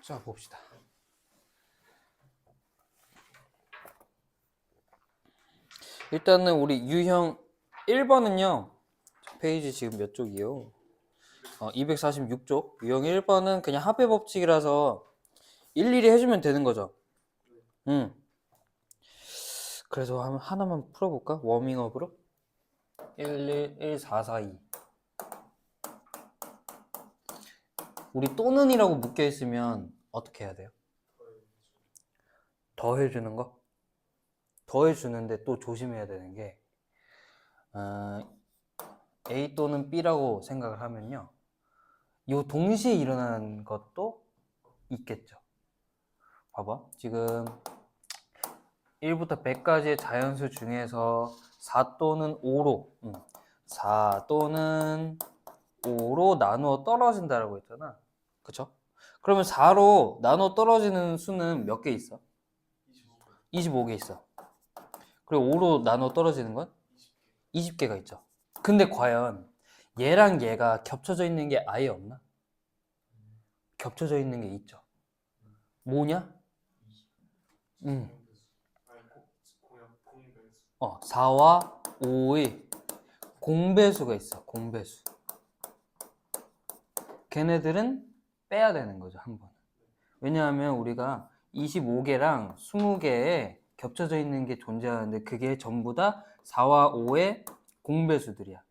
자, 봅시다. 일단은 우리 유형 1번은요. 페이지 지금 몇 쪽이요? 246쪽. 유형 1번은 그냥 합의 법칙이라서 일일이 해주면 되는 거죠. 그래서 하나만 풀어볼까? 워밍업으로. 1114442. 우리 또는이라고 묶여있으면 어떻게 해야 돼요? 더해주는 거? 더해주는데 또 조심해야 되는 게 A 또는 B라고 생각을 하면요, 요 동시에 일어나는 것도 있겠죠. 봐봐, 지금 1부터 100까지의 자연수 중에서 4 또는 5로 4 또는 5로 나누어 떨어진다라고 했잖아. 그쵸? 그러면 4로 나누어 떨어지는 수는 몇 개 있어? 25개 있어. 그리고 5로 나누어 떨어지는 건 20개가 있죠. 근데 과연 얘랑 얘가 겹쳐져 있는 게 아예 없나? 겹쳐져 있는 게 있죠. 뭐냐? 4와 5의 공배수가 있어. 공배수. 걔네들은 빼야 되는 거죠, 한 번. 왜냐하면 우리가 25개랑 20개에 겹쳐져 있는 게 존재하는데 그게 전부 다 4와 5의 공배수들이야.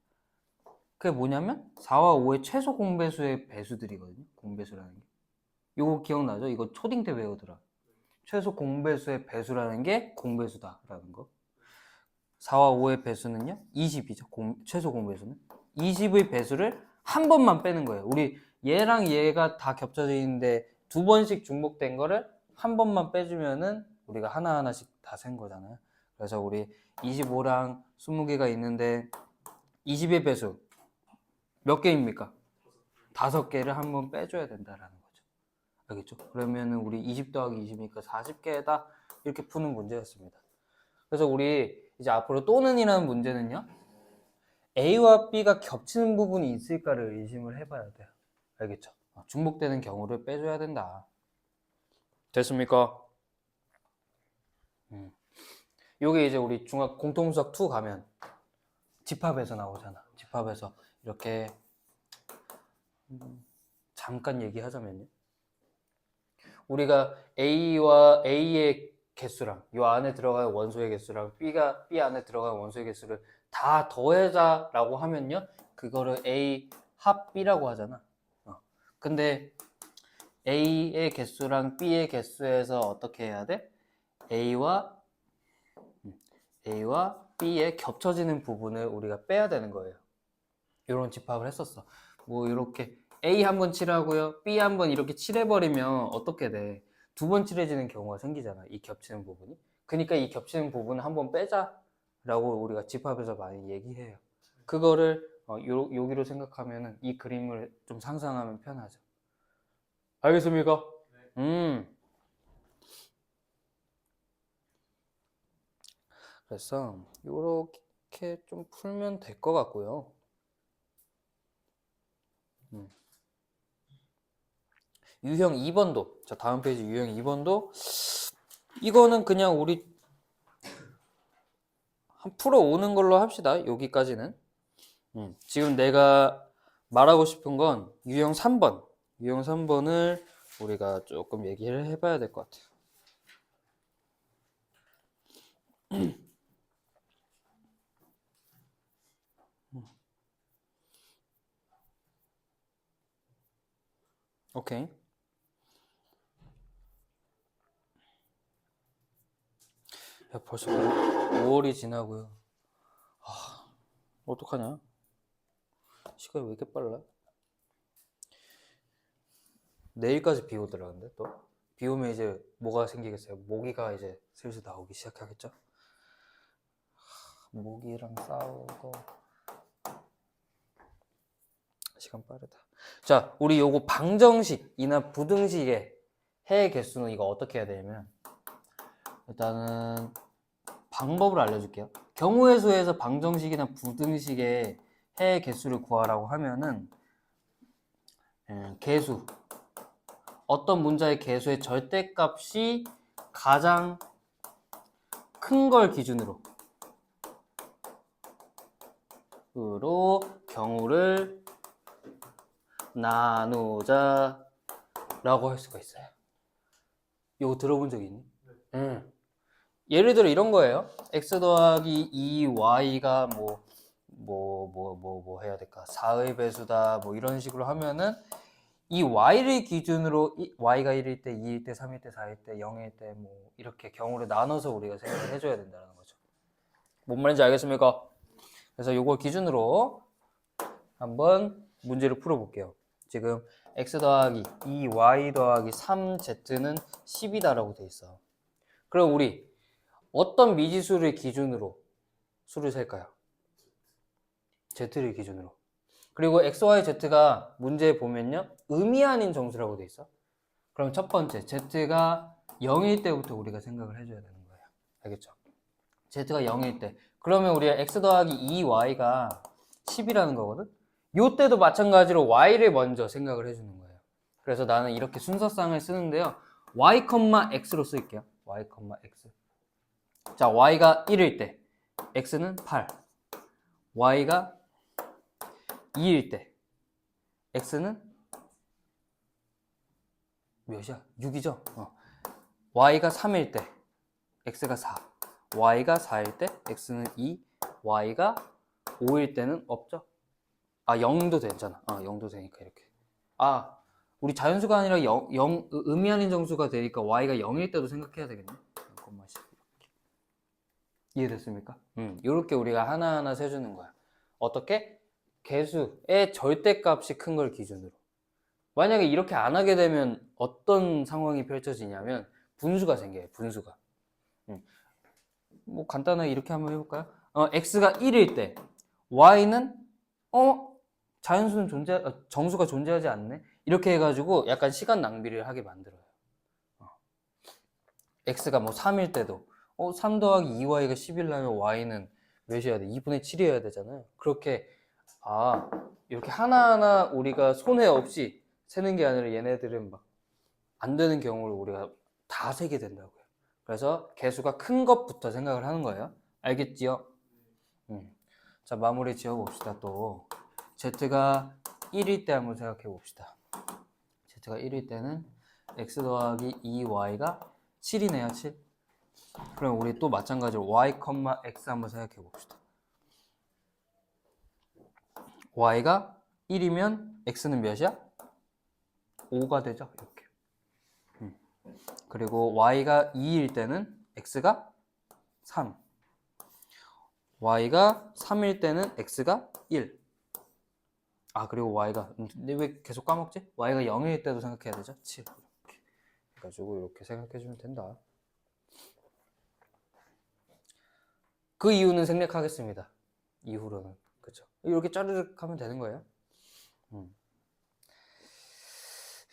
그게 뭐냐면 4와 5의 최소 공배수의 배수들이거든요. 공배수라는 게. 이거 기억나죠? 이거 초딩 때 배우더라. 최소 공배수의 배수라는 게 공배수다라는 거. 4와 5의 배수는요? 20이죠. 최소 공배수는. 20의 배수를 한 번만 빼는 거예요. 우리 얘랑 얘가 다 겹쳐져 있는데 두 번씩 중복된 거를 한 번만 빼주면은 우리가 하나하나씩 다 센 거잖아요. 그래서 우리 25랑 20개가 있는데 20의 배수 몇 개입니까? 5개를 한 번 빼줘야 된다라는 거죠. 알겠죠? 그러면은 우리 20 더하기 20이니까 40개다 이렇게 푸는 문제였습니다. 그래서 우리 이제 앞으로 또는이라는 문제는요, A와 B가 겹치는 부분이 있을까를 의심을 해봐야 돼요. 알겠죠? 중복되는 경우를 빼줘야 된다. 됐습니까? 요게 이제 우리 중학 공통수학 2 가면 집합에서 나오잖아. 집합에서 이렇게 잠깐 얘기하자면요, 우리가 A와 A의 개수랑 요 안에 들어가는 원소의 개수랑 B가 B 안에 들어가는 원소의 개수를 다 더해자라고 하면요, 그거를 A 합 B라고 하잖아. 근데 A의 개수랑 B의 개수에서 어떻게 해야 돼? A와 B의 겹쳐지는 부분을 우리가 빼야 되는 거예요. 이런 집합을 했었어. 뭐 이렇게 A 한번 칠하고요, B 한번 이렇게 칠해버리면 어떻게 돼? 두 번 칠해지는 경우가 생기잖아, 이 겹치는 부분이. 그러니까 이 겹치는 부분을 한번 빼자라고 우리가 집합에서 많이 얘기해요. 그거를 여기로 생각하면 이 그림을 좀 상상하면 편하죠. 알겠습니까? 그래서 이렇게 좀 풀면 될 것 같고요. 유형 2번도, 자 다음 페이지 유형 2번도 이거는 그냥 우리 한 풀어오는 걸로 합시다. 여기까지는. 지금 내가 말하고 싶은 건 유형 3번. 유형 3번을 우리가 조금 얘기를 해봐야 될 것 같아요. 오케이. 야, 벌써 5월이 지나고요. 어떡하냐? 시간이 왜 이렇게 빨라? 내일까지 비 오더라는데 또? 비 오면 이제 뭐가 생기겠어요? 모기가 이제 슬슬 나오기 시작하겠죠? 모기랑 싸우고 시간 빠르다. 자, 우리 요거 방정식이나 부등식의 해의 개수는 이거 어떻게 해야 되냐면, 일단은 방법을 알려줄게요. 경우의 수에서 방정식이나 부등식의 해의 개수를 구하라고 하면은 개수 어떤 문자의 개수의 절대값이 가장 큰 걸 기준으로 경우를 나누자 라고 할 수가 있어요. 이거 들어본 적 있니? 예를 들어 이런 거예요. x 더하기 2y가 뭐 해야 될까? 4의 배수다 뭐 이런 식으로 하면은 이 y를 기준으로 y가 1일 때, 2일 때, 3일 때, 4일 때, 0일 때 뭐 이렇게 경우를 나눠서 우리가 생각을 해줘야 된다는 거죠. 뭔 말인지 알겠습니까? 그래서 이걸 기준으로 한번 문제를 풀어볼게요. 지금 x 더하기 2y 더하기 3z는 10이다라고 돼 있어. 그럼 우리 어떤 미지수를 기준으로 수를 셀까요? z를 기준으로. 그리고 x, y, z가 문제에 보면요 의미 아닌 정수라고 돼 있어. 그럼 첫 번째 z가 0일 때부터 우리가 생각을 해줘야 되는 거예요. 알겠죠? z가 0일 때 그러면 우리가 x 더하기 2y가 10이라는 거거든. 요때도 마찬가지로 y를 먼저 생각을 해주는 거예요. 그래서 나는 이렇게 순서상을 쓰는데요 y, x로 쓸게요. y, x. 자, y가 1일 때 x는 8, y가 2일 때 x는 몇이야? 6이죠? y가 3일 때 x가 4, y가 4일 때 x는 2, y가 5일 때는 없죠? 아, 0도 되잖아. 0도 되니까 이렇게. 우리 자연수가 아니라 의미 아닌 정수가 되니까 y가 0일 때도 생각해야 되겠네. 이해됐습니까? 이렇게 우리가 하나하나 세주는 거야. 어떻게? 개수의 절대값이 큰 걸 기준으로. 만약에 이렇게 안 하게 되면 어떤 상황이 펼쳐지냐면 분수가 생겨요. 분수가. 뭐 간단하게 이렇게 한번 해볼까요? x가 1일 때 y는 자연수는 정수가 존재하지 않네? 이렇게 해가지고 약간 시간 낭비를 하게 만들어요. x가 뭐 3일 때도 3 더하기 2y가 10이려면 y는 몇이어야 돼? 2분의 7이어야 되잖아요. 그렇게 이렇게 하나하나 우리가 손해 없이 세는 게 아니라 얘네들은 막 안 되는 경우를 우리가 다 세게 된다고요. 그래서 개수가 큰 것부터 생각을 하는 거예요. 알겠지요? 자, 마무리 지어봅시다. 또 z가 1일 때 한번 생각해 봅시다. z가 1일 때는 x 더하기 2y가 7이네요. 7. 그럼 우리 또 마찬가지로 y, x 한번 생각해 봅시다. y가 1이면 x는 몇이야? 5가 되죠. 이렇게. 그리고 y가 2일 때는 x가 3. y가 3일 때는 x가 1. 그리고 y가 근데 왜 계속 까먹지? y가 0일 때도 생각해야 되죠. 7. 이렇게 해가지고 이렇게 생각해주면 된다. 그 이유는 생략하겠습니다. 이후로는. 그쵸? 이렇게 짜르륵 하면 되는 거예요.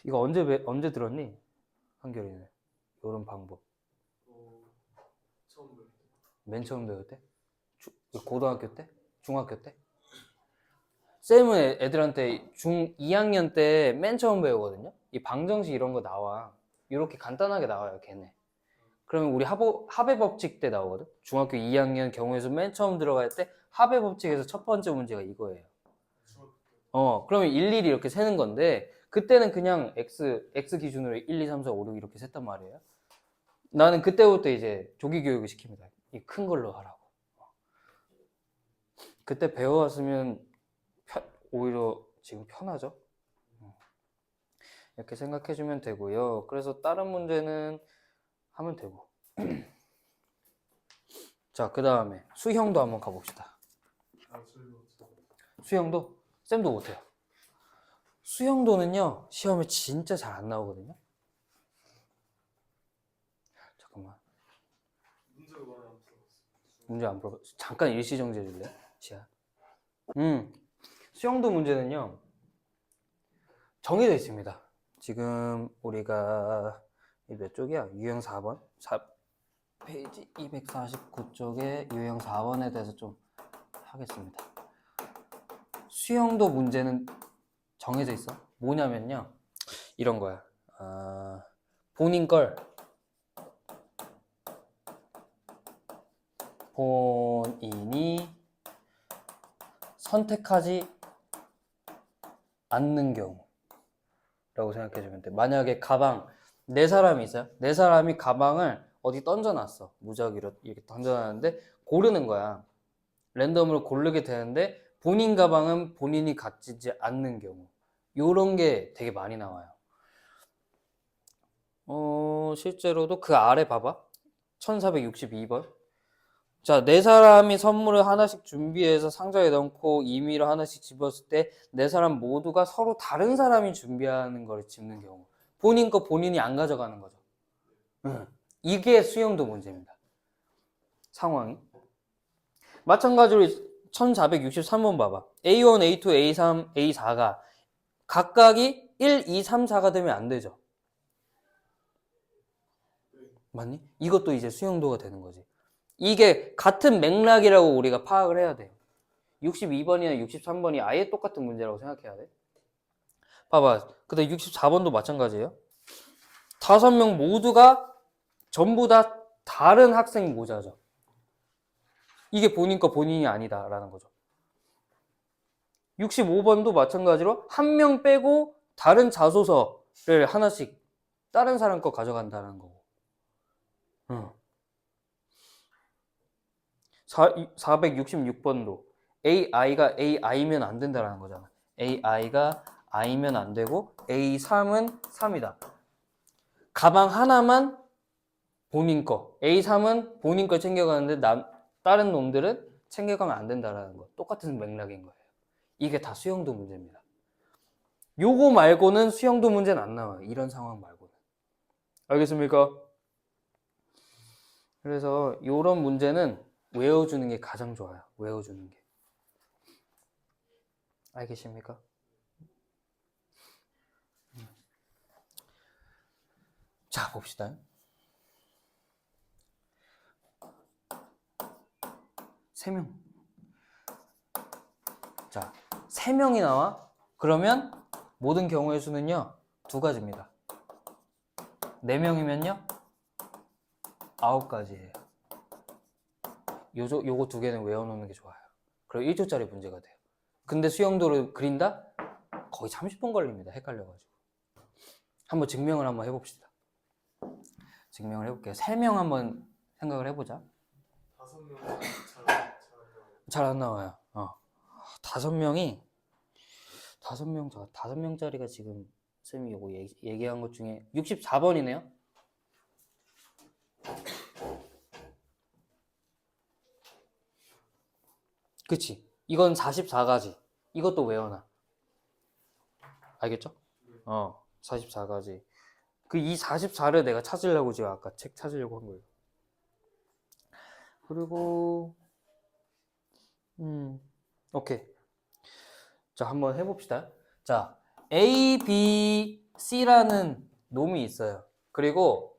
이거 언제 들었니? 한결이는. 이런 방법. 처음 배울 때. 맨 처음 배울 때? 고등학교 때? 중학교 때? 쌤은 애들한테 중 2학년 때 맨 처음 배우거든요. 이 방정식 이런 거 나와. 이렇게 간단하게 나와요, 걔네. 그러면 우리 합의 법칙 때 나오거든. 중학교 2학년 경우에서 맨 처음 들어갈 때 합의 법칙에서 첫 번째 문제가 이거예요. 그러면 일일이 이렇게 세는 건데 그때는 그냥 x 기준으로 1, 2, 3, 4, 5, 6 이렇게 셌단 말이에요. 나는 그때부터 이제 조기 교육을 시킵니다. 이 큰 걸로 하라고. 그때 배워왔으면 오히려 지금 편하죠. 이렇게 생각해주면 되고요. 그래서 다른 문제는 하면 되고. 자, 그 다음에 수형도 한번 가봅시다. 수형도? 쌤도 못해요. 수형도는요 시험에 진짜 잘 안 나오거든요. 잠깐만. 문제 안 풀어봤어. 잠깐 일시정지 해줄래? 시야. 수형도 문제는요 정해져 있습니다. 지금 우리가 몇 쪽이야? 유형 4번? 페이지 249쪽에 유형 4번에 대해서 좀 하겠습니다. 수형도 문제는 정해져 있어. 뭐냐면요 이런 거야. 본인 걸 본인이 선택하지 않는 경우라고 생각해주면 돼. 만약에 가방, 네 사람이 있어요. 네 사람이 가방을 어디 던져놨어. 무작위로 이렇게 던져놨는데 고르는 거야. 랜덤으로 고르게 되는데 본인 가방은 본인이 가지지 않는 경우. 요런 게 되게 많이 나와요. 실제로도 그 아래 봐봐. 1462번. 자, 네 사람이 선물을 하나씩 준비해서 상자에 넣고 임의로 하나씩 집었을 때 네 사람 모두가 서로 다른 사람이 준비하는 걸 집는 경우. 본인 거 본인이 안 가져가는 거죠. 이게 수용도 문제입니다. 상황이. 마찬가지로 1463번 봐봐. A1, A2, A3, A4가 각각이 1, 2, 3, 4가 되면 안 되죠. 맞니? 이것도 이제 수용도가 되는 거지. 이게 같은 맥락이라고 우리가 파악을 해야 돼요. 62번이나 63번이 아예 똑같은 문제라고 생각해야 돼. 봐봐. 근데 64번도 마찬가지예요. 5명 모두가 전부 다 다른 학생 모자죠. 이게 본인 거 본인이 아니다라는 거죠. 65번도 마찬가지로 한 명 빼고 다른 자소서를 하나씩 다른 사람 거 가져간다는 거고. 466번도 AI가 AI면 안 된다라는 거잖아. AI가 I면 안 되고 A3은 3이다. 가방 하나만 본인 거, A3은 본인 거 챙겨가는데 다른 놈들은 챙겨가면 안 된다라는 거. 똑같은 맥락인 거예요. 이게 다 수용도 문제입니다. 요거 말고는 수용도 문제는 안 나와요. 이런 상황 말고는. 알겠습니까? 그래서 이런 문제는 외워주는 게 가장 좋아요. 외워주는 게. 알겠습니까? 자, 봅시다. 세 명. 자, 3명이 나와? 그러면 모든 경우의 수는요, 2가지입니다. 4명이면요, 9가지예요. 요거 2개는 외워놓는 게 좋아요. 그리고 1초짜리 문제가 돼요. 근데 수영도를 그린다? 거의 30분 걸립니다. 헷갈려가지고. 한번 증명을 한번 해봅시다. 증명을 해볼게요. 3명 한번 생각을 해보자. 5명은 잘 안 나와요. 5명이 5명짜리가 지금 쌤이 요거 얘기한 것 중에 64번이네요. 그치? 이건 44가지. 이것도 외워놔. 알겠죠? 44가지. 이 44를 내가 찾으려고 지금 아까 책 찾으려고 한 거예요. 그리고 오케이. 자, 한번 해봅시다. 자, A, B, C라는 놈이 있어요. 그리고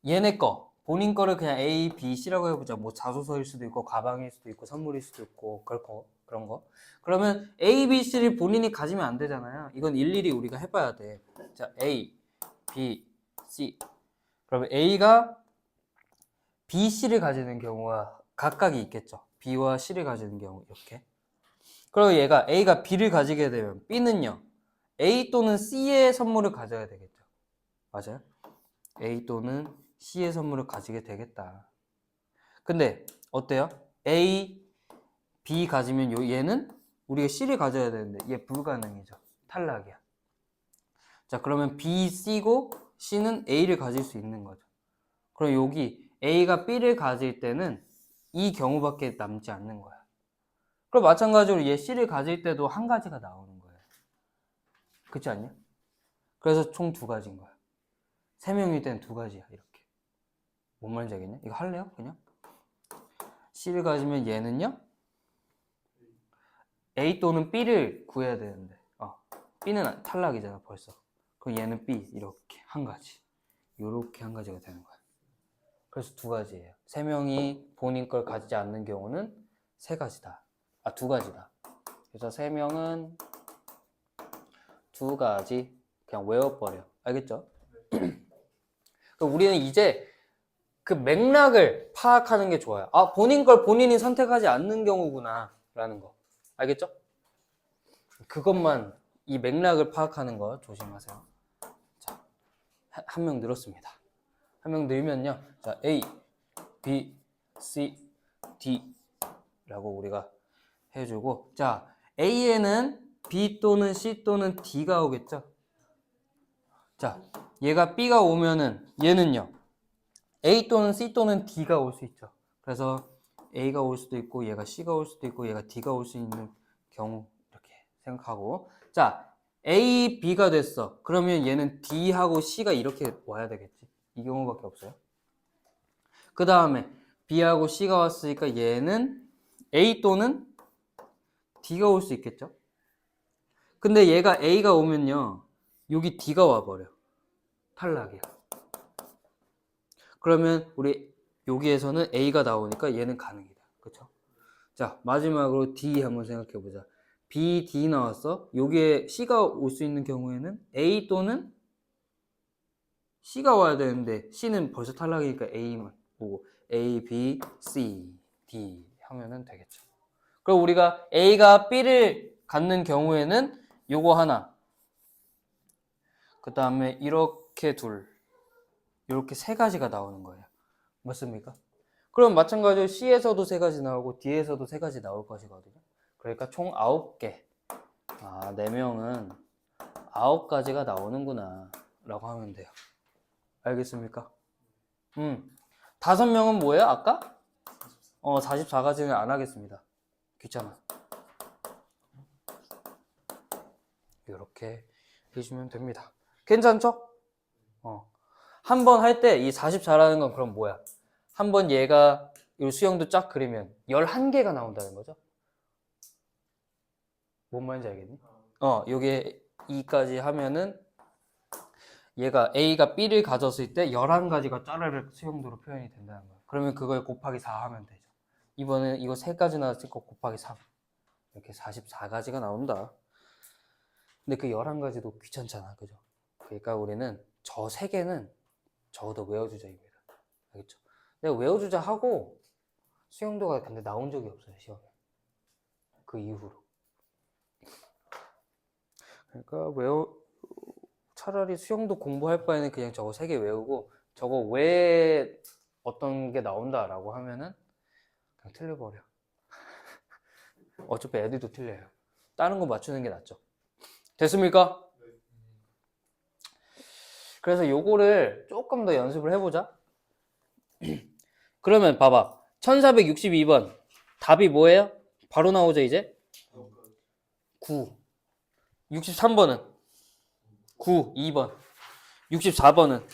얘네 거, 본인 거를 그냥 A, B, C라고 해보자. 뭐 자소서일 수도 있고, 가방일 수도 있고, 선물일 수도 있고, 그런 거. 그러면 A, B, C를 본인이 가지면 안 되잖아요. 이건 일일이 우리가 해봐야 돼. 자, A, B, C. 그러면 A가 B, C를 가지는 경우가 각각이 있겠죠. B와 C를 가지는 경우, 이렇게. 그리고 A가 B를 가지게 되면 B는요, A 또는 C의 선물을 가져야 되겠죠. 맞아요? A 또는 C의 선물을 가지게 되겠다. 근데 어때요? A, B 가지면 얘는 우리가 C를 가져야 되는데 얘 불가능이죠. 탈락이야. 자, 그러면 B, C고 C는 A를 가질 수 있는 거죠. 그럼 여기 A가 B를 가질 때는 이 경우밖에 남지 않는 거야. 그럼 마찬가지로 얘 C를 가질 때도 한 가지가 나오는 거예요. 그렇지 않냐? 그래서 총 2가지인 거야. 3명일 때는 2가지야, 이렇게. 뭔 말인지 알겠냐? 이거 할래요? 그냥? C를 가지면 얘는요, A 또는 B를 구해야 되는데, B는 탈락이잖아, 벌써. 그럼 얘는 B, 이렇게 한 가지. 이렇게 한 가지가 되는 거야. 그래서 2가지예요. 3명이 본인 걸 가지지 않는 경우는 3가지다. 2가지다. 그래서 3명은 2가지. 그냥 외워버려. 알겠죠? 네. 그러니까 우리는 이제 그 맥락을 파악하는 게 좋아요. 아, 본인 걸 본인이 선택하지 않는 경우구나 라는 거. 알겠죠? 그것만, 이 맥락을 파악하는 거 조심하세요. 자, 한 명 늘었습니다. 한 명 늘면요. 자, A, B, C, D 라고 우리가 해주고, 자, A에는 B 또는 C 또는 D가 오겠죠? 자, 얘가 B가 오면은 얘는요. A 또는 C 또는 D가 올 수 있죠. 그래서 A가 올 수도 있고 얘가 C가 올 수도 있고 얘가 D가 올 수 있는 경우 이렇게 생각하고, 자, A, B가 됐어. 그러면 얘는 D하고 C가 이렇게 와야 되겠지. 이 경우밖에 없어요. 그 다음에 B하고 C가 왔으니까 얘는 A 또는 D가 올 수 있겠죠. 근데 얘가 A가 오면요, 여기 D가 와버려. 탈락이야. 그러면 우리 여기에서는 A가 나오니까 얘는 가능이다. 그쵸? 자, 마지막으로 D 한번 생각해보자. B, D 나왔어. 여기에 C가 올 수 있는 경우에는 A 또는 C가 와야 되는데 C는 벌써 탈락이니까 A만 오고 A, B, C, D 하면은 되겠죠. 그럼 우리가 A가 B를 갖는 경우에는 요거 하나, 그 다음에 이렇게 둘, 이렇게 세 가지가 나오는 거예요. 맞습니까? 그럼 마찬가지로 C에서도 세 가지 나오고 D에서도 세 가지 나올 것이거든요. 그러니까 총 9개. 아, 4명은 9가지가 나오는구나 라고 하면 돼요. 알겠습니까? 5명은 뭐예요? 아까? 44가지는 안 하겠습니다. 귀찮아. 이렇게 해주면 됩니다. 괜찮죠? 한 번 할 때 이 44라는 건 그럼 뭐야? 한 번 얘가 이 수형도 쫙 그리면 11개가 나온다는 거죠? 뭔 말인지 알겠니? 요게 2까지 하면은 얘가 A가 B를 가졌을 때 11가지가 짜르르 수형도로 표현이 된다는 거예요. 그러면 그걸 곱하기 4 하면 되죠. 이번엔 이거 3가지 나왔으니까 곱하기 3. 이렇게 44가지가 나온다. 근데 그 11가지도 귀찮잖아. 그죠? 그러니까 우리는 저 3개는 적어도 외워주자입니다. 알겠죠? 내가 외워주자 하고 수용도가 근데 나온 적이 없어요. 시험에. 그 이후로. 그러니까 차라리 수영도 공부할 바에는 그냥 저거 3개 외우고 저거 왜 어떤 게 나온다라고 하면은 그냥 틀려버려. 어차피 애들도 틀려요. 다른 거 맞추는 게 낫죠. 됐습니까? 그래서 요거를 조금 더 연습을 해보자. 그러면 봐봐. 1462번 답이 뭐예요? 바로 나오죠 이제? 9. 63번은? 9, 2번. 64번은?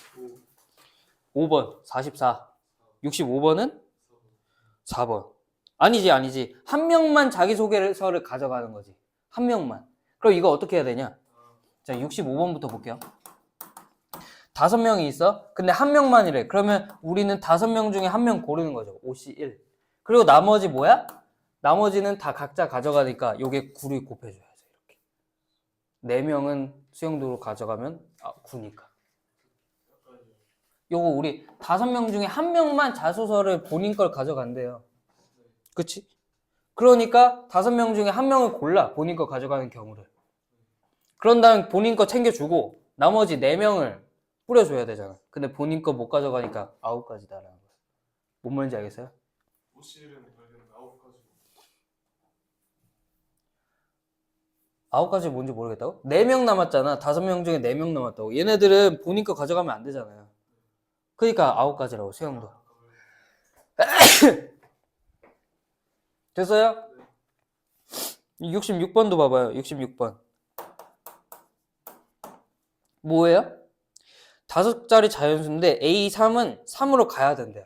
5번, 44. 65번은? 4번. 아니지. 한 명만 자기소개서를 가져가는 거지. 한 명만. 그럼 이거 어떻게 해야 되냐? 자, 65번부터 볼게요. 5명이 있어? 근데 한 명만이래. 그러면 우리는 5명 중에 한 명 고르는 거죠. OC 1. 그리고 나머지 뭐야? 나머지는 다 각자 가져가니까 요게 9를 곱해줘야죠. 이렇게. 4명은 수영도로 가져가면 9니까. 요거 우리 5명 중에 한 명만 자소서를 본인 걸 가져간대요. 그치? 그러니까 5명 중에 한 명을 골라. 본인 거 가져가는 경우를. 그런 다음 본인 거 챙겨주고 나머지 4명을 뿌려줘야 되잖아. 근데 본인 거 못 가져가니까 9가지다라는 거야. 뭔 말인지 알겠어요? 오실은 발견 9가지. 9가지 뭔지 모르겠다고? 4명 남았잖아. 5명 중에 4명 남았다고. 얘네들은 본인 거 가져가면 안 되잖아요. 그러니까 9가지라고, 수영도. 됐어요? 66번도 봐봐요. 66번. 뭐예요? 5자리 자연수인데 A3은 3으로 가야 된대요.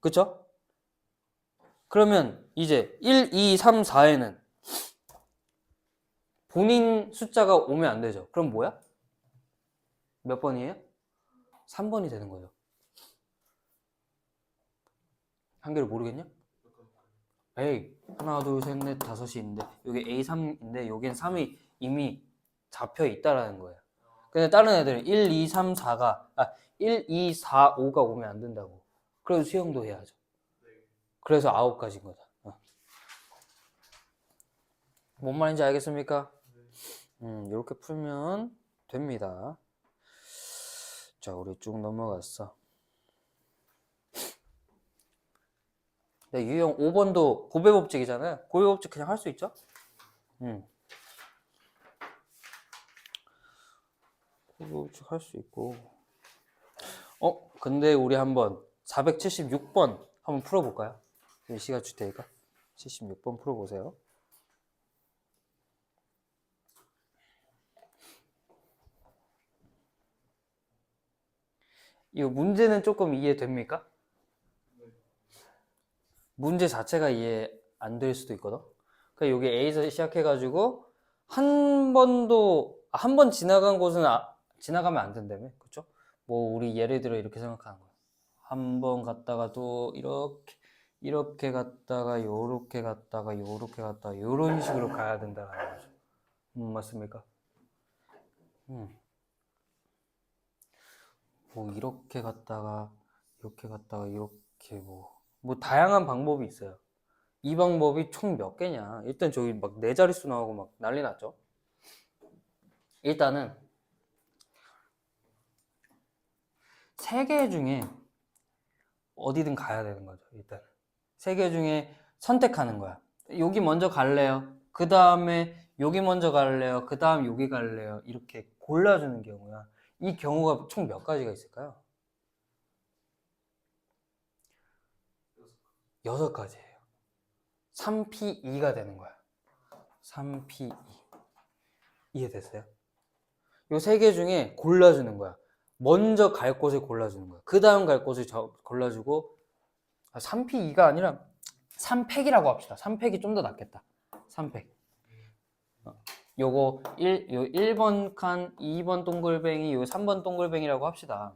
그쵸? 그러면 이제 1, 2, 3, 4에는 본인 숫자가 오면 안 되죠. 그럼 뭐야? 몇 번이에요? 3번이 되는 거죠. 한계를 모르겠냐? 에이, 하나, 둘, 셋, 넷, 5이 있는데 여기 A3인데 여기엔 3이 이미 잡혀 있다라는 거예요. 근데 다른 애들은 1, 2, 3, 4가 1, 2, 4, 5가 오면 안 된다고. 그래서 수영도 해야죠. 그래서 9가지인 거다. 뭔 말인지 알겠습니까? 이렇게 풀면 됩니다. 자, 우리 쭉 넘어갔어. 네, 유형 5번도 고배법칙이잖아요. 고배법칙 그냥 할 수 있죠? 고배법칙 할 수 있고. 근데 우리 한번 476번 한번 풀어볼까요? 시간 줄 테니까 76번 풀어보세요. 이거 문제는 조금 이해됩니까? 문제 자체가 이해 안 될 수도 있거든. 그러니까 여기 A에서 시작해가지고 한 번 지나간 곳은 지나가면 안 된다며, 그쵸? 뭐 우리 예를 들어 이렇게 생각하는 거야. 한 번 갔다가 또 이렇게 갔다가 요렇게 갔다가 요렇게 갔다가 요런 식으로 가야 된다는 거죠. 맞습니까? 뭐 이렇게 갔다가 이렇게 뭐 다양한 방법이 있어요. 이 방법이 총 몇 개냐? 일단 저기 막 네 자릿수 나오고 막 난리 났죠. 일단은 세 개 중에 어디든 가야 되는 거죠. 일단 세 개 중에 선택하는 거야. 여기 먼저 갈래요? 그 다음에 여기 먼저 갈래요? 그 다음 여기 갈래요? 이렇게 골라주는 경우야. 이 경우가 총 몇 가지가 있을까요? 6가지예요. 3P2가 되는 거야. 3P2. 이해됐어요? 요 세 개 중에 골라주는 거야. 먼저 갈 곳을 골라주는 거야. 그 다음 갈 곳을 골라주고 3P2가 아니라 3팩이라고 합시다. 3팩이 좀 더 낫겠다. 3팩. 요거 1번 칸, 2번 동글뱅이, 요 3번 동글뱅이라고 합시다.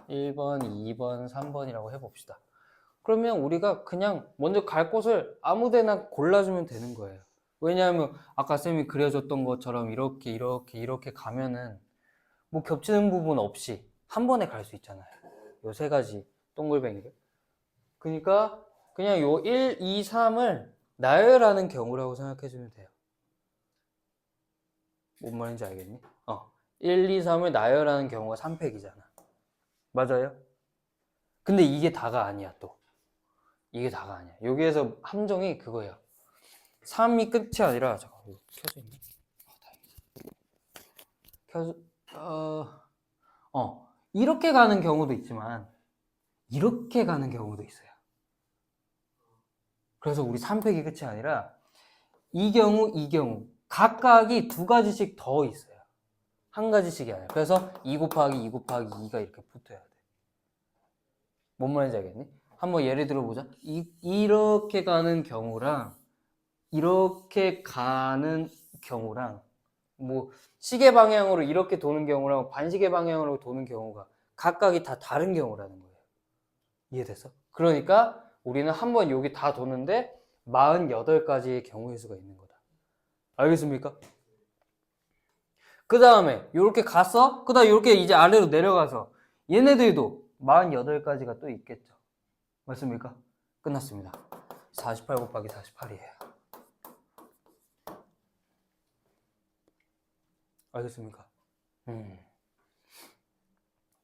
1번, 2번, 3번이라고 해봅시다. 그러면 우리가 그냥 먼저 갈 곳을 아무데나 골라주면 되는 거예요. 왜냐하면 아까 쌤이 그려줬던 것처럼 이렇게 가면은 뭐 겹치는 부분 없이 한 번에 갈 수 있잖아요. 요 세 가지 동글뱅이를. 그러니까 그냥 요 1, 2, 3을 나열하는 경우라고 생각해주면 돼요. 뭔 말인지 알겠니? 1, 2, 3을 나열하는 경우가 3팩이잖아. 맞아요? 근데 이게 다가 아니야, 또. 이게 다가 아니야. 여기에서 함정이 그거야. 3이 끝이 아니라, 잠깐, 이거 켜져 있네? 다행이다. 이렇게 가는 경우도 있지만, 이렇게 가는 경우도 있어요. 그래서 우리 3팩이 끝이 아니라, 이 경우, 각각이 2가지씩 더 있어요. 한 가지씩이 아니라. 그래서 2 곱하기 2 곱하기 2가 이렇게 붙어야 돼. 뭔 말인지 알겠니? 한번 예를 들어보자. 이렇게 가는 경우랑, 이렇게 가는 경우랑, 뭐, 시계 방향으로 이렇게 도는 경우랑 반시계 방향으로 도는 경우가 각각이 다 다른 경우라는 거예요. 이해됐어? 그러니까 우리는 한번 여기 다 도는데 48가지의 경우의 수가 있는 거다. 알겠습니까? 그 다음에 이렇게 갔어? 그 다음에 이렇게 이제 아래로 내려가서 얘네들도 48가지가 또 있겠죠. 맞습니까? 끝났습니다. 48 곱하기 48이에요. 알겠습니까?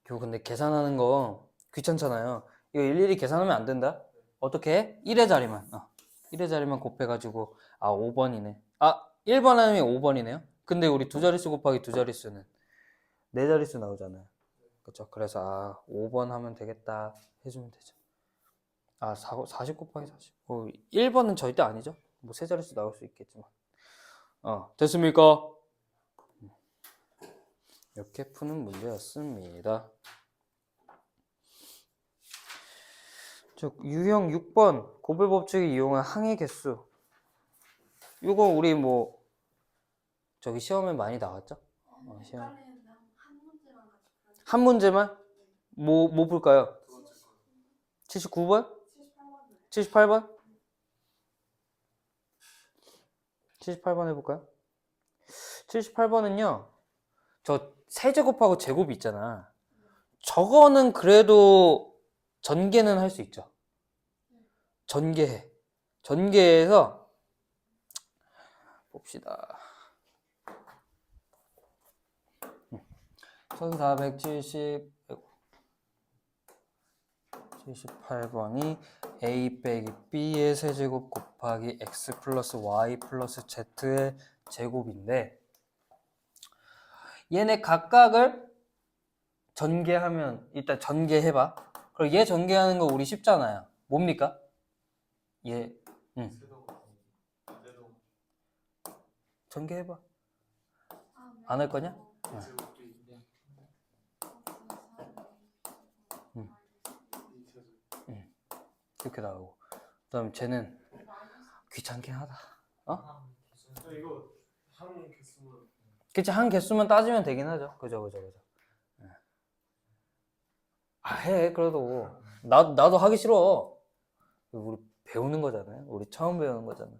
이거 근데 계산하는 거 귀찮잖아요. 이거 일일이 계산하면 안 된다. 어떻게 해? 1의 자리만 1의 자리만 곱해가지고 5번이네. 1번 아니면 5번이네요. 근데 우리 두 자릿수 곱하기 두 자릿수는 네 자릿수 나오잖아요. 그렇죠? 그래서 5번 하면 되겠다 해주면 되죠. 40 곱하기 40. 1번은 절대 아니죠. 뭐 세 자릿수 나올 수 있겠지만. 됐습니까? 이렇게 푸는 문제였습니다. 유형 6번 고배법칙을 이용한 항의 개수. 이거 우리 뭐 저기 시험에 많이 나왔죠? 시험. 한 문제만? 뭐 풀까요? 79번? 78번? 78번 해볼까요? 78번은요. 저 세제곱하고 제곱이 있잖아. 저거는 그래도 전개는 할 수 있죠. 전개해. 전개해서 봅시다. 1478번이 a 빼기 b의 세제곱 곱하기 x 플러스 y 플러스 z의 제곱인데 얘네 각각을 전개하면 일단 전개해봐. 그럼 얘 전개하는 거 우리 쉽잖아요. 뭡니까? 얘 전개해봐. 안 할 거냐? 이렇게 나오고. 그다음 쟤는 귀찮긴 하다. 어? 이거 한 개수만 그치, 한 개수만 따지면 되긴 하죠. 그죠. 아, 해, 그래도. 나도 하기 싫어. 우리 배우는 거잖아요. 우리 처음 배우는 거잖아.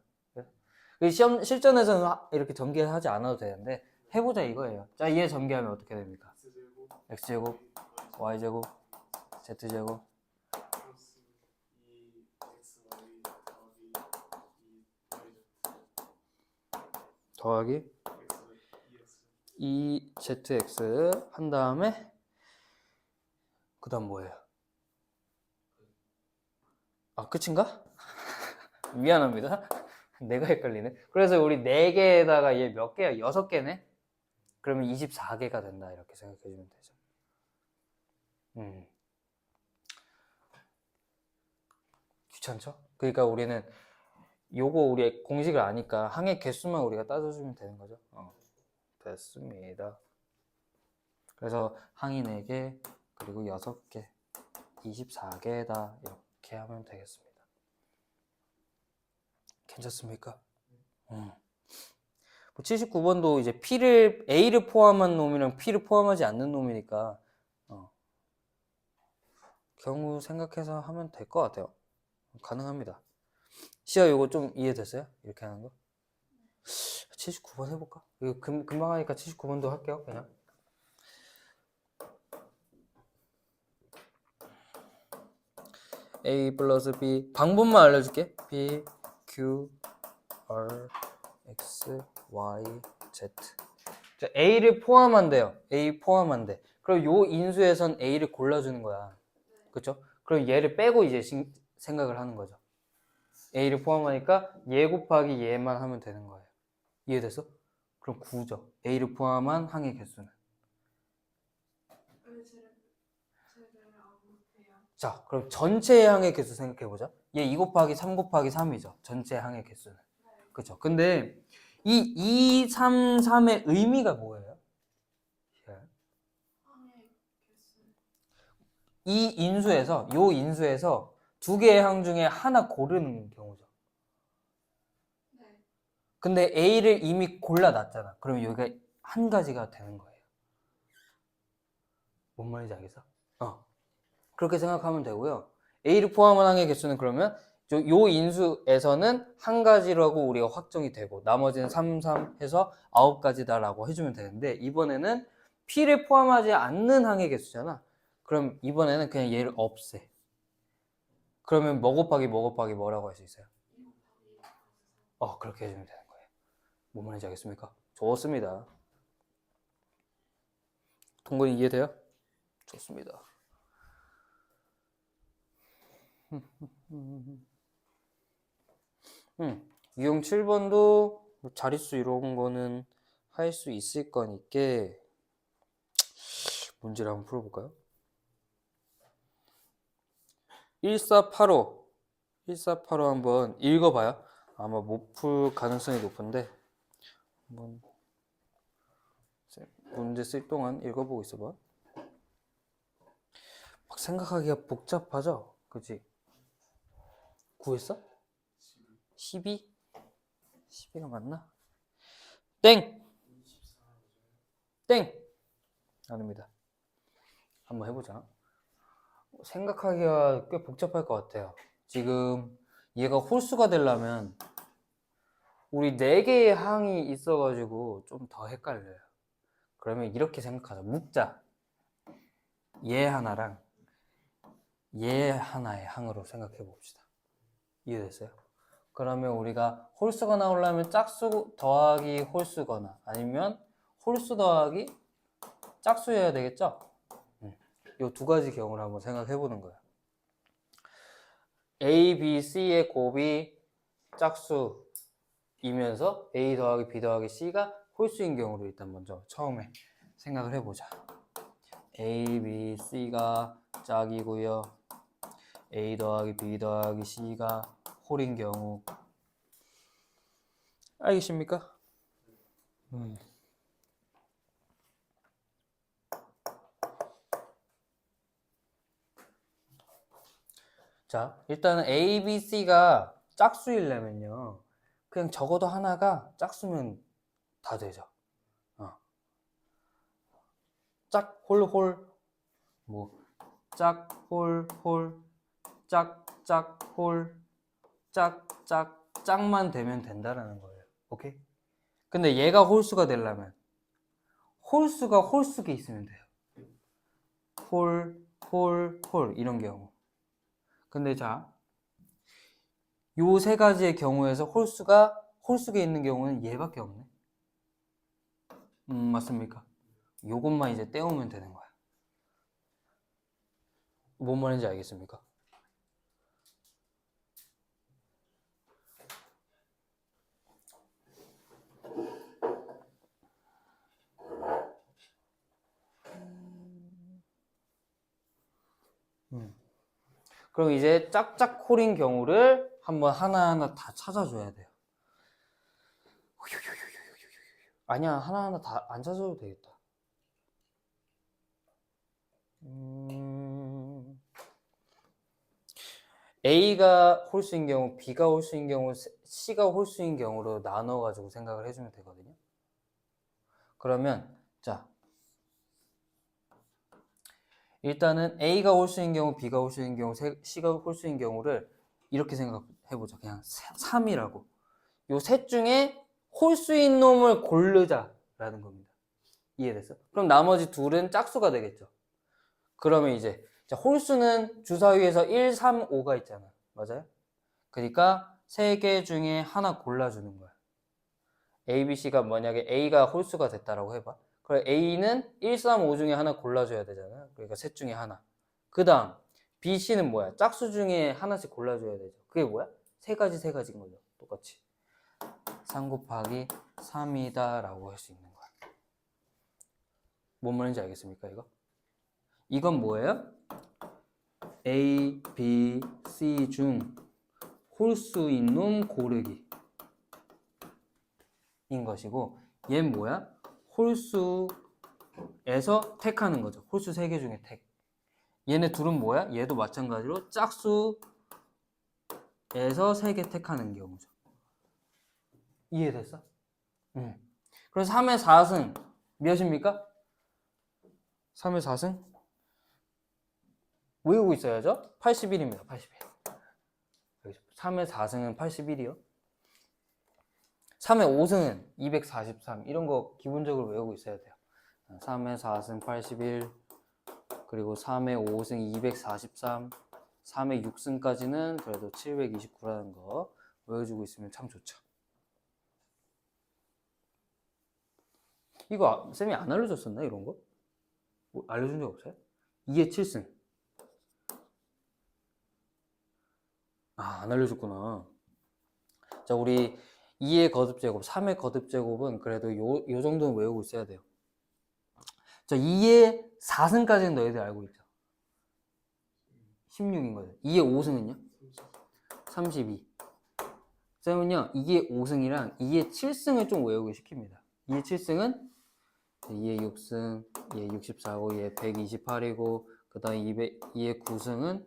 시험, 실전에서는 이렇게 전개하지 않아도 되는데, 해보자 이거예요. 자, 얘 전개하면 어떻게 됩니까? x제곱, y제곱, z제곱. 플러스 2xy 더하기 x 2zx 한 다음에, 그 다음 뭐예요? 아, 끝인가? 미안합니다. 내가 헷갈리네. 그래서 우리 4개에다가 얘 몇 개야? 6개네? 그러면 24개가 된다. 이렇게 생각해주면 되죠. 귀찮죠? 그러니까 우리는 요거 우리 공식을 아니까 항의 개수만 우리가 따져주면 되는 거죠. 됐습니다. 그래서 항이 4개, 그리고 6개, 24개다. 이렇게 하면 되겠습니다. 괜찮습니까? 79번도 이제 A를 포함한 놈이랑 P를 포함하지 않는 놈이니까 경우 생각해서 하면 될 것 같아요. 가능합니다. 시아 이거 좀 이해됐어요? 이렇게 하는 거? 79번 해볼까? 이거 금방 하니까 79번도 할게요. 그냥 A 플러스 B 방법만 알려줄게. B, Q, R, X, Y, Z. 자, A를 포함한대요. A 포함한대. 그럼 요 인수에선 A를 골라주는 거야. 그쵸? 그럼 얘를 빼고 이제 생각을 하는 거죠. A를 포함하니까 얘 곱하기 얘만 하면 되는 거예요. 이해됐어? 그럼 9죠. A를 포함한 항의 개수는. 자, 그럼 전체 항의 개수 생각해보자. 얘 2 곱하기 3 곱하기 3이죠. 전체 항의 개수는. 그쵸? 근데 이 2, 3, 3의 의미가 뭐예요? 이 인수에서, 요 인수에서 2개의 항 중에 하나 고르는 경우죠. 근데 A를 이미 골라놨잖아. 그럼 여기가 한 가지가 되는 거예요. 뭔 말인지 알겠어? 그렇게 생각하면 되고요. A를 포함한 항의 개수는 그러면 요 인수에서는 한 가지라고 우리가 확정이 되고 나머지는 3, 3 해서 9가지다 라고 해주면 되는데 이번에는 P를 포함하지 않는 항의 개수잖아. 그럼 이번에는 그냥 얘를 없애. 그러면 뭐 곱하기 뭐 곱하기 뭐라고 할 수 있어요? 그렇게 해주면 되는 거예요. 뭔 말인지 알겠습니까? 좋습니다. 동건이 이해돼요? 좋습니다. 유형 7번도 자릿수 이런 거는 할 수 있을 거니까 문제를 한번 풀어볼까요? 1485 한번 읽어봐요. 아마 못 풀 가능성이 높은데 한번 문제 쓸 동안 읽어보고 있어봐. 막 생각하기가 복잡하죠? 그치? 구했어? 12? 12가 맞나? 땡! 땡! 아닙니다. 한번 해보자. 생각하기가 꽤 복잡할 것 같아요. 지금 얘가 홀수가 되려면 우리 4개의 항이 있어가지고 좀 더 헷갈려요. 그러면 이렇게 생각하자. 묶자. 얘 하나랑 얘 하나의 항으로 생각해 봅시다. 이해됐어요? 그러면 우리가 홀수가 나오려면 짝수 더하기 홀수거나 아니면 홀수 더하기 짝수여야 되겠죠? 이 두 가지 경우를 한번 생각해 보는 거예요. A, B, C의 곱이 짝수이면서 A 더하기 B 더하기 C가 홀수인 경우를 일단 먼저 처음에 생각을 해보자. A, B, C가 짝이고요. A 더하기 B 더하기 C가 홀인 경우. 알겠습니까? 자, 일단은 A, B, C가 짝수이려면요. 그냥 적어도 하나가 짝수면 다 되죠. 짝, 홀, 홀, 뭐, 짝, 홀, 홀, 짝, 짝, 홀, 짝, 짝, 짝만 되면 된다라는 거예요. 오케이? 근데 얘가 홀수가 되려면 홀수가 홀수게 있으면 돼요. 홀, 홀, 홀 이런 경우. 근데 자, 요 세 가지의 경우에서 홀수가 홀수게 있는 경우는 얘밖에 없네. 맞습니까? 요것만 이제 떼우면 되는 거야. 뭔 말인지 알겠습니까? 그럼 이제 짝짝홀인 경우를 한번 하나하나 다 찾아줘야 돼요. 아니야, 하나하나 다 안 찾아도 되겠다. A가 홀수인 경우, B가 홀수인 경우, C가 홀수인 경우로 나눠가지고 생각을 해주면 되거든요. 그러면 자, 일단은 A가 홀수인 경우, B가 홀수인 경우, C가 홀수인 경우를 이렇게 생각해보자. 그냥 3이라고. 요 셋 중에 홀수인 놈을 고르자라는 겁니다. 이해됐어? 그럼 나머지 둘은 짝수가 되겠죠. 그러면 이제 자, 홀수는 주사위에서 1, 3, 5가 있잖아. 맞아요? 그러니까 세 개 중에 하나 골라주는 거야. A, B, C가 만약에 A가 홀수가 됐다라고 해봐. 그럼 A는 1, 3, 5 중에 하나 골라줘야 되잖아. 그러니까 셋 중에 하나. 그 다음 B, C는 뭐야? 짝수 중에 하나씩 골라줘야 되죠. 그게 뭐야? 세 가지인 거죠. 똑같이. 3 곱하기 3이다 라고 할 수 있는 거야. 뭔 말인지 알겠습니까? 이건 뭐예요? A, B, C 중 홀수인 놈 고르기 인 것이고, 얘는 뭐야? 홀수에서 택하는 거죠. 홀수 3개 중에 택. 얘네 둘은 뭐야? 얘도 마찬가지로 짝수에서 3개 택하는 경우죠. 이해됐어? 응. 그래서 3의 4승 몇입니까? 3의 4승? 외우고 있어야죠? 81입니다. 81. 3의 4승은 81이요. 3의 5승은 243. 이런 거 기본적으로 외우고 있어야 돼요. 3의 4승 81, 그리고 3의 5승 243, 3의 6승까지는 그래도 729라는 거 외워주고 있으면 참 좋죠. 이거 쌤이 안 알려줬었나 이런 거? 뭐 알려준 적 없어요? 2의 7승. 안 알려줬구나. 자, 우리 2의 거듭제곱, 3의 거듭제곱은 그래도 요 정도는 외우고 있어야 돼요. 자, 2의 4승까지는 너희들 알고 있죠? 16인 거죠. 2의 5승은요? 32. 쌤은요, 2의 5승이랑 2의 7승을 좀 외우게 시킵니다. 2의 7승은 2의 6승, 2의 64고, 2의 128이고, 그 다음에 2의 9승은,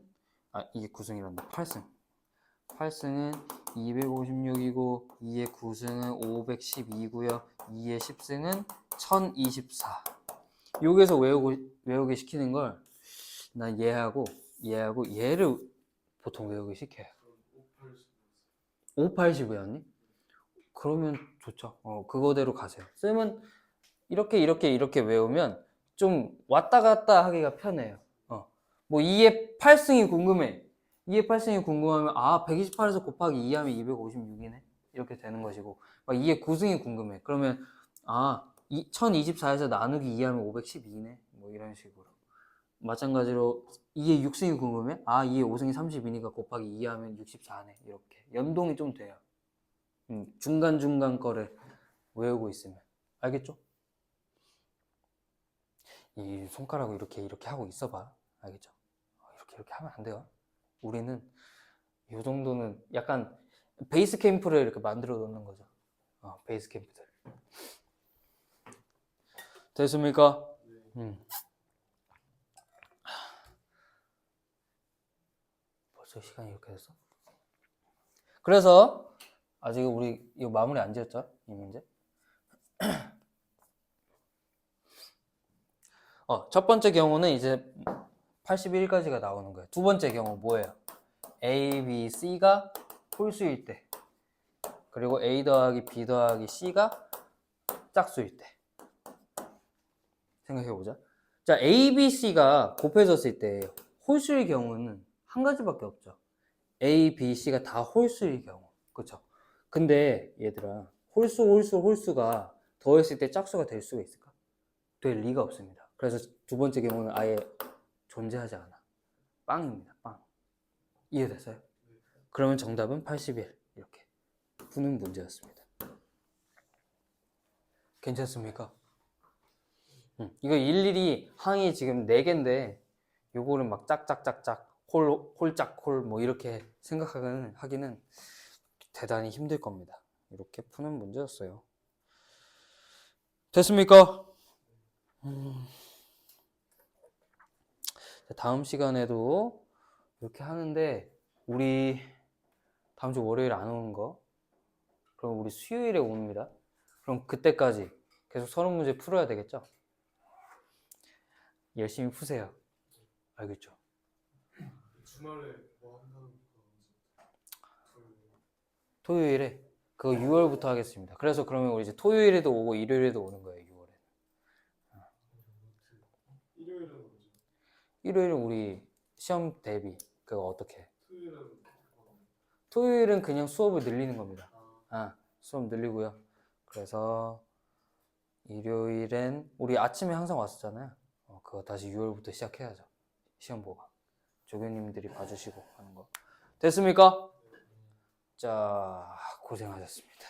이게 9승이란다. 8승. 8승은 256이고, 2의 9승은 512고요. 2의 10승은 1024. 여기서 외우게 시키는 걸, 난 얘하고 얘를 보통 외우게 시켜요. 580 외웠니? 그러면 좋죠. 그거대로 가세요. 쌤은 이렇게 외우면 좀 왔다 갔다 하기가 편해요. 뭐 2의 8승이 궁금해. 2의 8승이 궁금하면 128에서 곱하기 2하면 256이네. 이렇게 되는 것이고, 막 2의 9승이 궁금해. 그러면 1024에서 나누기 2하면 512네. 뭐 이런 식으로. 마찬가지로 2의 6승이 궁금해? 2의 5승이 32니까 곱하기 2하면 64네. 이렇게 연동이 좀 돼요. 중간중간 거를 외우고 있으면. 알겠죠? 이 손가락을 이렇게 하고 있어봐. 알겠죠? 이렇게 하면 안 돼요. 우리는 이 정도는 약간 베이스 캠프를 이렇게 만들어 놓는 거죠. 베이스 캠프들. 됐습니까? 벌써 시간이 이렇게 됐어? 그래서 아직 우리 이거 마무리 안 지었죠? 이 문제? 첫 번째 경우는 이제 81까지가 나오는 거예요. 두 번째 경우 뭐예요? A, B, C가 홀수일 때, 그리고 A 더하기 B 더하기 C가 짝수일 때. 생각해보자. 자, A, B, C가 곱해졌을 때 홀수일 경우는 한 가지밖에 없죠. A, B, C가 다 홀수일 경우. 그쵸? 근데 얘들아, 홀수가 더했을 때 짝수가 될 수가 있을까? 될 리가 없습니다. 그래서 두 번째 경우는 아예 존재하지 않아. 빵입니다. 빵. 이해됐어요? 그러면 정답은 81. 이렇게 푸는 문제였습니다. 괜찮습니까? 이거 일일이 항이 지금 4개인데 요거를 막 짝짝짝짝 홀짝 홀 뭐 이렇게 생각하기는 대단히 힘들 겁니다. 이렇게 푸는 문제였어요. 됐습니까? 다음 시간에도 이렇게 하는데 우리 다음 주 월요일 안 오는 거, 그럼 우리 수요일에 옵니다. 그럼 그때까지 계속 서론 문제 풀어야 되겠죠? 열심히 푸세요. 알겠죠? 주말에 뭐 한다는 거 토요일에 그거 6월부터 하겠습니다. 그래서 그러면 우리 이제 토요일에도 오고 일요일에도 오는 거예요. 6월에. 일요일은 뭐죠? 일요일은 우리 시험 대비. 그거 어떻게? 토요일은 토요일은 그냥 수업을 늘리는 겁니다. 수업 늘리고요. 그래서 일요일엔 우리 아침에 항상 왔었잖아요. 그거 다시 6월부터 시작해야죠. 시험 보가. 조교님들이 봐주시고 하는 거. 됐습니까? 자, 고생하셨습니다.